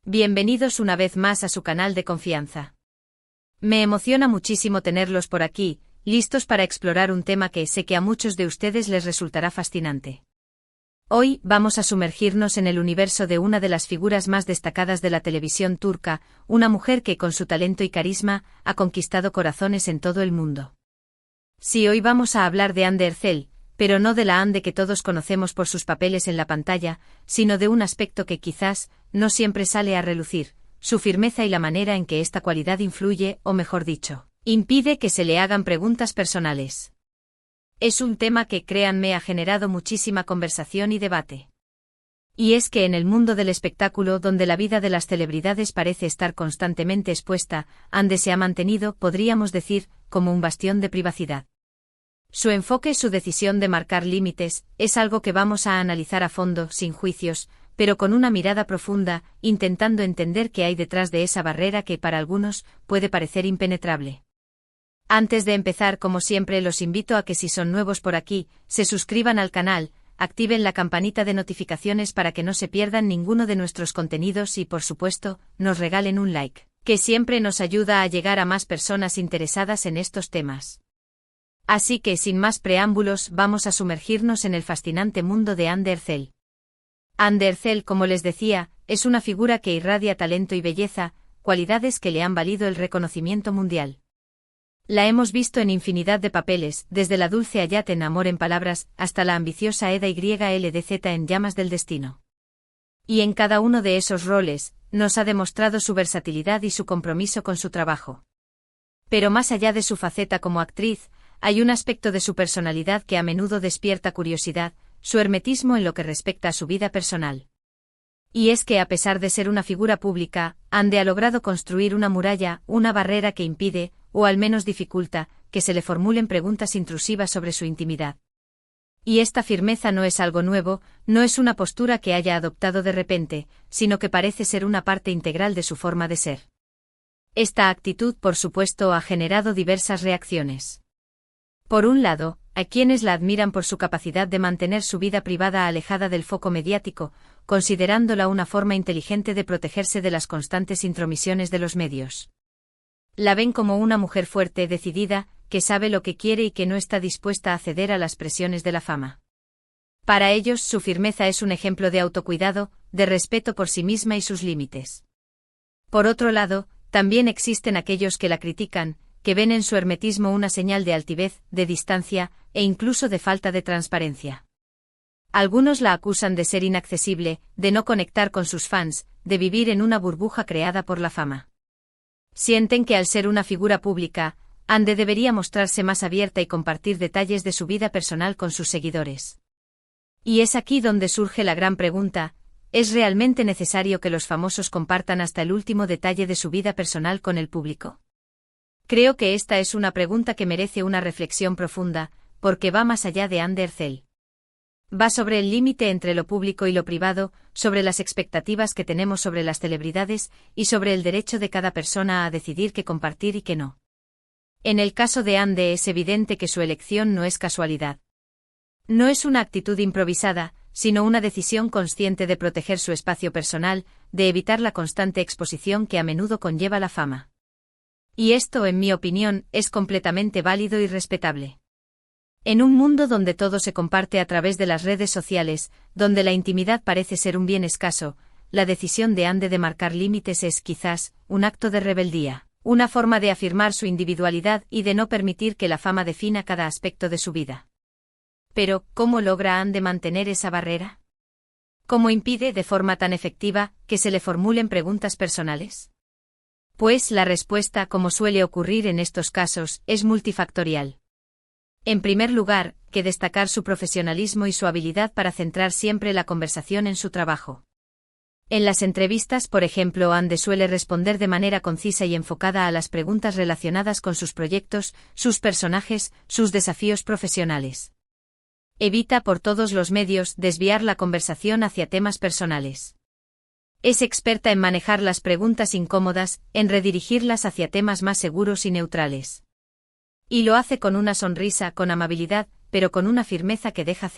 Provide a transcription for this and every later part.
Bienvenidos una vez más a su canal de confianza. Me emociona muchísimo tenerlos por aquí, listos para explorar un tema que sé que a muchos de ustedes les resultará fascinante. Hoy vamos a sumergirnos en el universo de una de las figuras más destacadas de la televisión turca, una mujer que con su talento y carisma ha conquistado corazones en todo el mundo. Sí, hoy vamos a hablar de Hande Erçel, pero no de la Hande que todos conocemos por sus papeles en la pantalla, sino de un aspecto que quizás no siempre sale a relucir, su firmeza y la manera en que esta cualidad influye, o mejor dicho, impide que se le hagan preguntas personales. Es un tema que, créanme, ha generado muchísima conversación y debate. Y es que en el mundo del espectáculo, donde la vida de las celebridades parece estar constantemente expuesta, Hande se ha mantenido, podríamos decir, como un bastión de privacidad. Su enfoque, su decisión de marcar límites, es algo que vamos a analizar a fondo, sin juicios, pero con una mirada profunda, intentando entender qué hay detrás de esa barrera que para algunos puede parecer impenetrable. Antes de empezar, como siempre, los invito a que si son nuevos por aquí, se suscriban al canal, activen la campanita de notificaciones para que no se pierdan ninguno de nuestros contenidos y, por supuesto, nos regalen un like, que siempre nos ayuda a llegar a más personas interesadas en estos temas. Así que, sin más preámbulos, vamos a sumergirnos en el fascinante mundo de Hande Erçel. Hande Erçel, como les decía, es una figura que irradia talento y belleza, cualidades que le han valido el reconocimiento mundial. La hemos visto en infinidad de papeles, desde la dulce Hayat en Amor en Palabras, hasta la ambiciosa Eda YLDZ en Llamas del Destino. Y en cada uno de esos roles, nos ha demostrado su versatilidad y su compromiso con su trabajo. Pero más allá de su faceta como actriz, hay un aspecto de su personalidad que a menudo despierta curiosidad, su hermetismo en lo que respecta a su vida personal. Y es que a pesar de ser una figura pública, Hande ha logrado construir una muralla, una barrera que impide, o al menos dificulta, que se le formulen preguntas intrusivas sobre su intimidad. Y esta firmeza no es algo nuevo, no es una postura que haya adoptado de repente, sino que parece ser una parte integral de su forma de ser. Esta actitud, por supuesto, ha generado diversas reacciones. Por un lado, hay quienes la admiran por su capacidad de mantener su vida privada alejada del foco mediático, considerándola una forma inteligente de protegerse de las constantes intromisiones de los medios. La ven como una mujer fuerte, decidida, que sabe lo que quiere y que no está dispuesta a ceder a las presiones de la fama. Para ellos, su firmeza es un ejemplo de autocuidado, de respeto por sí misma y sus límites. Por otro lado, también existen aquellos que la critican, que ven en su hermetismo una señal de altivez, de distancia, e incluso de falta de transparencia. Algunos la acusan de ser inaccesible, de no conectar con sus fans, de vivir en una burbuja creada por la fama. Sienten que al ser una figura pública, Hande debería mostrarse más abierta y compartir detalles de su vida personal con sus seguidores. Y es aquí donde surge la gran pregunta: ¿es realmente necesario que los famosos compartan hasta el último detalle de su vida personal con el público? Creo que esta es una pregunta que merece una reflexión profunda, porque va más allá de Hande Erçel. Va sobre el límite entre lo público y lo privado, sobre las expectativas que tenemos sobre las celebridades, y sobre el derecho de cada persona a decidir qué compartir y qué no. En el caso de Hande es evidente que su elección no es casualidad. No es una actitud improvisada, sino una decisión consciente de proteger su espacio personal, de evitar la constante exposición que a menudo conlleva la fama. Y esto, en mi opinión, es completamente válido y respetable. En un mundo donde todo se comparte a través de las redes sociales, donde la intimidad parece ser un bien escaso, la decisión de Hande de marcar límites es, quizás, un acto de rebeldía, una forma de afirmar su individualidad y de no permitir que la fama defina cada aspecto de su vida. Pero, ¿cómo logra Hande mantener esa barrera? ¿Cómo impide, de forma tan efectiva, que se le formulen preguntas personales? Pues la respuesta, como suele ocurrir en estos casos, es multifactorial. En primer lugar, que destacar su profesionalismo y su habilidad para centrar siempre la conversación en su trabajo. En las entrevistas, por ejemplo, Hande suele responder de manera concisa y enfocada a las preguntas relacionadas con sus proyectos, sus personajes, sus desafíos profesionales. Evita por todos los medios desviar la conversación hacia temas personales. Es experta en manejar las preguntas incómodas, en redirigirlas hacia temas más seguros y neutrales. Y lo hace con una sonrisa, con amabilidad, pero con una firmeza que deja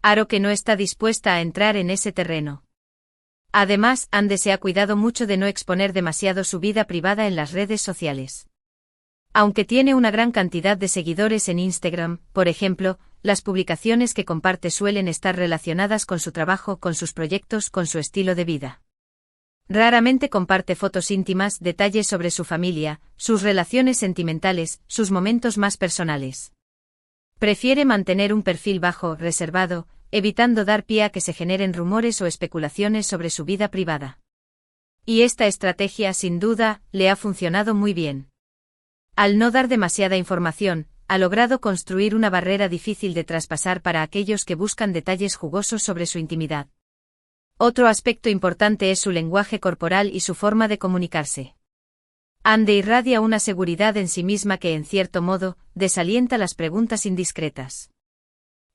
claro que no está dispuesta a entrar en ese terreno. Además, Ande se ha cuidado mucho de no exponer demasiado su vida privada en las redes sociales. Aunque tiene una gran cantidad de seguidores en Instagram, por ejemplo, las publicaciones que comparte suelen estar relacionadas con su trabajo, con sus proyectos, con su estilo de vida. Raramente comparte fotos íntimas, detalles sobre su familia, sus relaciones sentimentales, sus momentos más personales. Prefiere mantener un perfil bajo, reservado, evitando dar pie a que se generen rumores o especulaciones sobre su vida privada. Y esta estrategia, sin duda, le ha funcionado muy bien. Al no dar demasiada información, ha logrado construir una barrera difícil de traspasar para aquellos que buscan detalles jugosos sobre su intimidad. Otro aspecto importante es su lenguaje corporal y su forma de comunicarse. Ande irradia una seguridad en sí misma que, en cierto modo, desalienta las preguntas indiscretas.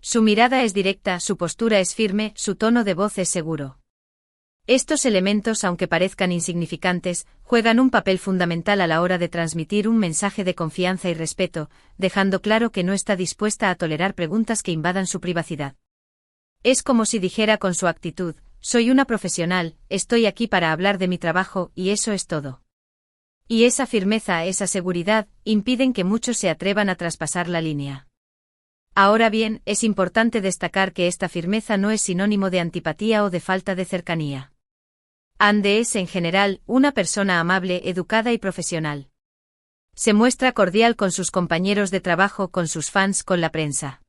Su mirada es directa, su postura es firme, su tono de voz es seguro. Estos elementos, aunque parezcan insignificantes, juegan un papel fundamental a la hora de transmitir un mensaje de confianza y respeto, dejando claro que no está dispuesta a tolerar preguntas que invadan su privacidad. Es como si dijera con su actitud: soy una profesional, estoy aquí para hablar de mi trabajo, y eso es todo. Y esa firmeza, esa seguridad, impiden que muchos se atrevan a traspasar la línea. Ahora bien, es importante destacar que esta firmeza no es sinónimo de antipatía o de falta de cercanía. Ande es, en general, una persona amable, educada y profesional. Se muestra cordial con sus compañeros de trabajo, con sus fans, con la prensa.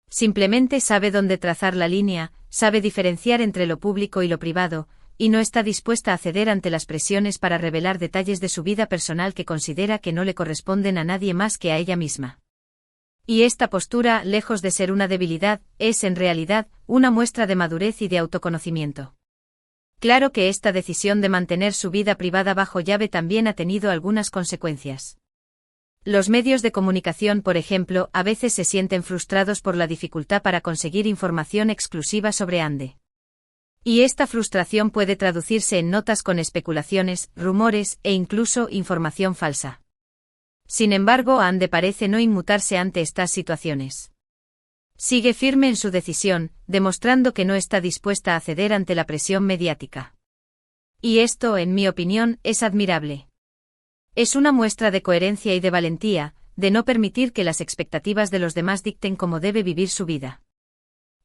Simplemente sabe dónde trazar la línea, sabe diferenciar entre lo público y lo privado, y no está dispuesta a ceder ante las presiones para revelar detalles de su vida personal que considera que no le corresponden a nadie más que a ella misma. Y esta postura, lejos de ser una debilidad, es en realidad una muestra de madurez y de autoconocimiento. Claro que esta decisión de mantener su vida privada bajo llave también ha tenido algunas consecuencias. Los medios de comunicación, por ejemplo, a veces se sienten frustrados por la dificultad para conseguir información exclusiva sobre Ande. Y esta frustración puede traducirse en notas con especulaciones, rumores e incluso información falsa. Sin embargo, Ande parece no inmutarse ante estas situaciones. Sigue firme en su decisión, demostrando que no está dispuesta a ceder ante la presión mediática. Y esto, en mi opinión, es admirable. Es una muestra de coherencia y de valentía, de no permitir que las expectativas de los demás dicten cómo debe vivir su vida.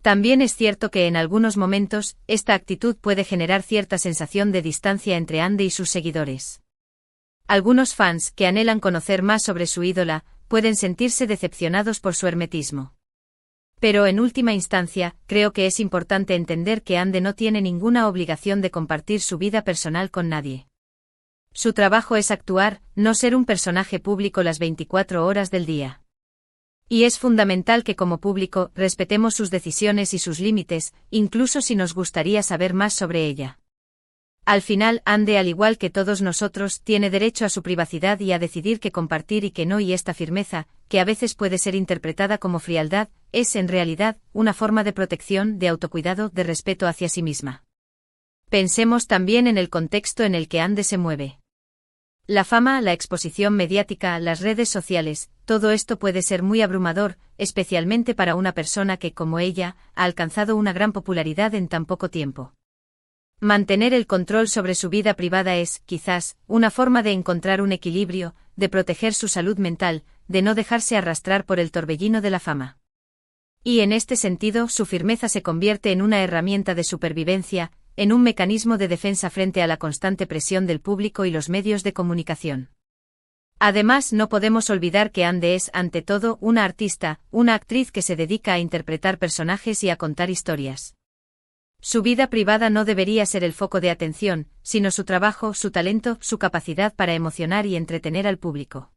También es cierto que en algunos momentos, esta actitud puede generar cierta sensación de distancia entre Ande y sus seguidores. Algunos fans, que anhelan conocer más sobre su ídola, pueden sentirse decepcionados por su hermetismo. Pero en última instancia, creo que es importante entender que Ande no tiene ninguna obligación de compartir su vida personal con nadie. Su trabajo es actuar, no ser un personaje público las 24 horas del día. Y es fundamental que como público respetemos sus decisiones y sus límites, incluso si nos gustaría saber más sobre ella. Al final, Ande, al igual que todos nosotros, tiene derecho a su privacidad y a decidir qué compartir y qué no, y esta firmeza, que a veces puede ser interpretada como frialdad, es en realidad una forma de protección, de autocuidado, de respeto hacia sí misma. Pensemos también en el contexto en el que Ande se mueve. La fama, la exposición mediática, las redes sociales, todo esto puede ser muy abrumador, especialmente para una persona que, como ella, ha alcanzado una gran popularidad en tan poco tiempo. Mantener el control sobre su vida privada es, quizás, una forma de encontrar un equilibrio, de proteger su salud mental, de no dejarse arrastrar por el torbellino de la fama. Y en este sentido, su firmeza se convierte en una herramienta de supervivencia, en un mecanismo de defensa frente a la constante presión del público y los medios de comunicación. Además, no podemos olvidar que Ande es, ante todo, una artista, una actriz que se dedica a interpretar personajes y a contar historias. Su vida privada no debería ser el foco de atención, sino su trabajo, su talento, su capacidad para emocionar y entretener al público.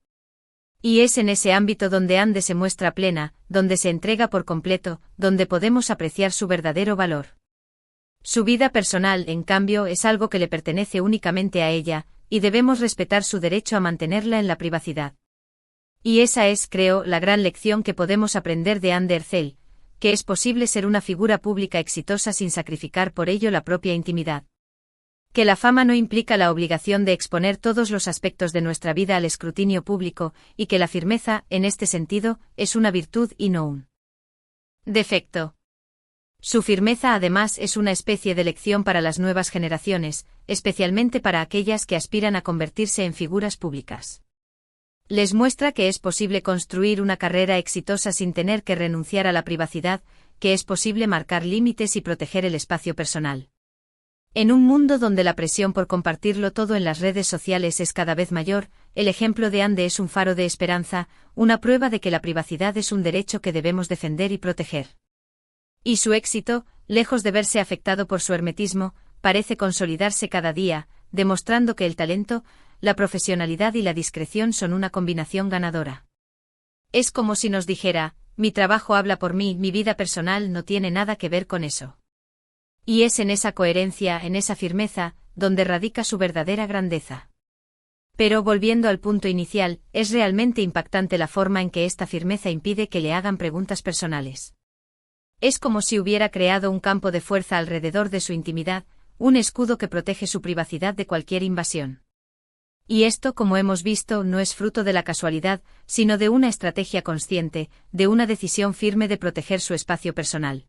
Y es en ese ámbito donde Ande se muestra plena, donde se entrega por completo, donde podemos apreciar su verdadero valor. Su vida personal, en cambio, es algo que le pertenece únicamente a ella, y debemos respetar su derecho a mantenerla en la privacidad. Y esa es, creo, la gran lección que podemos aprender de Ande Ercel, que es posible ser una figura pública exitosa sin sacrificar por ello la propia intimidad. Que la fama no implica la obligación de exponer todos los aspectos de nuestra vida al escrutinio público, y que la firmeza, en este sentido, es una virtud y no un defecto. Su firmeza además es una especie de lección para las nuevas generaciones, especialmente para aquellas que aspiran a convertirse en figuras públicas. Les muestra que es posible construir una carrera exitosa sin tener que renunciar a la privacidad, que es posible marcar límites y proteger el espacio personal. En un mundo donde la presión por compartirlo todo en las redes sociales es cada vez mayor, el ejemplo de Ande es un faro de esperanza, una prueba de que la privacidad es un derecho que debemos defender y proteger. Y su éxito, lejos de verse afectado por su hermetismo, parece consolidarse cada día, demostrando que el talento, la profesionalidad y la discreción son una combinación ganadora. Es como si nos dijera, mi trabajo habla por mí, mi vida personal no tiene nada que ver con eso. Y es en esa coherencia, en esa firmeza, donde radica su verdadera grandeza. Pero volviendo al punto inicial, es realmente impactante la forma en que esta firmeza impide que le hagan preguntas personales. Es como si hubiera creado un campo de fuerza alrededor de su intimidad, un escudo que protege su privacidad de cualquier invasión. Y esto, como hemos visto, no es fruto de la casualidad, sino de una estrategia consciente, de una decisión firme de proteger su espacio personal.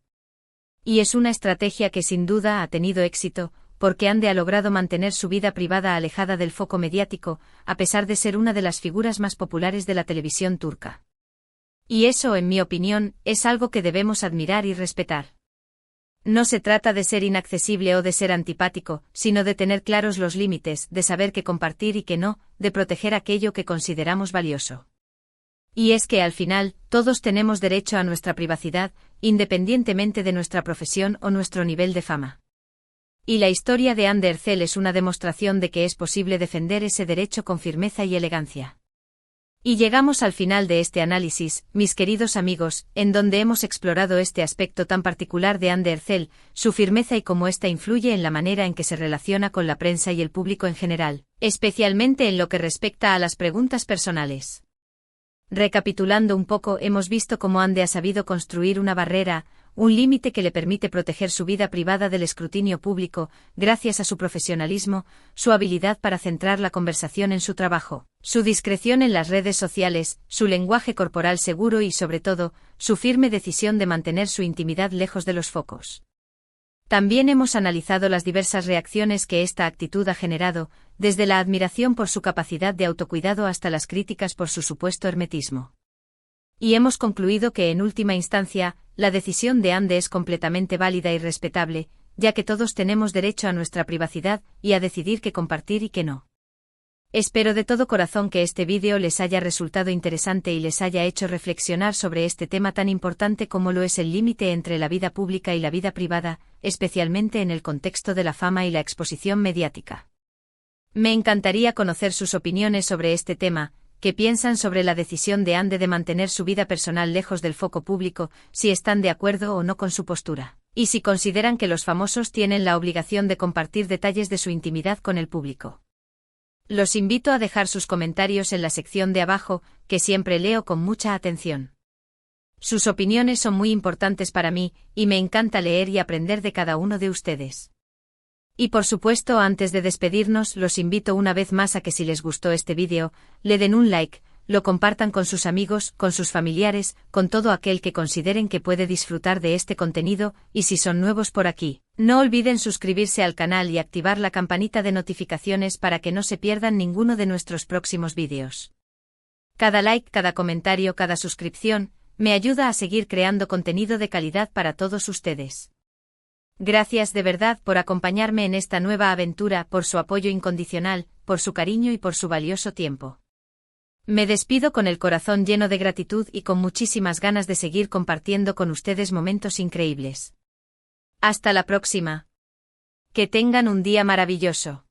Y es una estrategia que sin duda ha tenido éxito, porque Ande ha logrado mantener su vida privada alejada del foco mediático, a pesar de ser una de las figuras más populares de la televisión turca. Y eso, en mi opinión, es algo que debemos admirar y respetar. No se trata de ser inaccesible o de ser antipático, sino de tener claros los límites, de saber qué compartir y qué no, de proteger aquello que consideramos valioso. Y es que al final, todos tenemos derecho a nuestra privacidad, independientemente de nuestra profesión o nuestro nivel de fama. Y la historia de Ande Erçel es una demostración de que es posible defender ese derecho con firmeza y elegancia. Y llegamos al final de este análisis, mis queridos amigos, en donde hemos explorado este aspecto tan particular de Ande Erçel, su firmeza y cómo ésta influye en la manera en que se relaciona con la prensa y el público en general, especialmente en lo que respecta a las preguntas personales. Recapitulando un poco, hemos visto cómo Ande ha sabido construir una barrera, un límite que le permite proteger su vida privada del escrutinio público, gracias a su profesionalismo, su habilidad para centrar la conversación en su trabajo, su discreción en las redes sociales, su lenguaje corporal seguro y, sobre todo, su firme decisión de mantener su intimidad lejos de los focos. También hemos analizado las diversas reacciones que esta actitud ha generado, desde la admiración por su capacidad de autocuidado hasta las críticas por su supuesto hermetismo. Y hemos concluido que, en última instancia, la decisión de Ande es completamente válida y respetable, ya que todos tenemos derecho a nuestra privacidad y a decidir qué compartir y qué no. Espero de todo corazón que este vídeo les haya resultado interesante y les haya hecho reflexionar sobre este tema tan importante como lo es el límite entre la vida pública y la vida privada, especialmente en el contexto de la fama y la exposición mediática. Me encantaría conocer sus opiniones sobre este tema. ¿Qué piensan sobre la decisión de Ande de mantener su vida personal lejos del foco público, si están de acuerdo o no con su postura? Y si consideran que los famosos tienen la obligación de compartir detalles de su intimidad con el público. Los invito a dejar sus comentarios en la sección de abajo, que siempre leo con mucha atención. Sus opiniones son muy importantes para mí, y me encanta leer y aprender de cada uno de ustedes. Y por supuesto, antes de despedirnos, los invito una vez más a que si les gustó este vídeo, le den un like, lo compartan con sus amigos, con sus familiares, con todo aquel que consideren que puede disfrutar de este contenido, y si son nuevos por aquí, no olviden suscribirse al canal y activar la campanita de notificaciones para que no se pierdan ninguno de nuestros próximos vídeos. Cada like, cada comentario, cada suscripción, me ayuda a seguir creando contenido de calidad para todos ustedes. Gracias de verdad por acompañarme en esta nueva aventura, por su apoyo incondicional, por su cariño y por su valioso tiempo. Me despido con el corazón lleno de gratitud y con muchísimas ganas de seguir compartiendo con ustedes momentos increíbles. Hasta la próxima. Que tengan un día maravilloso.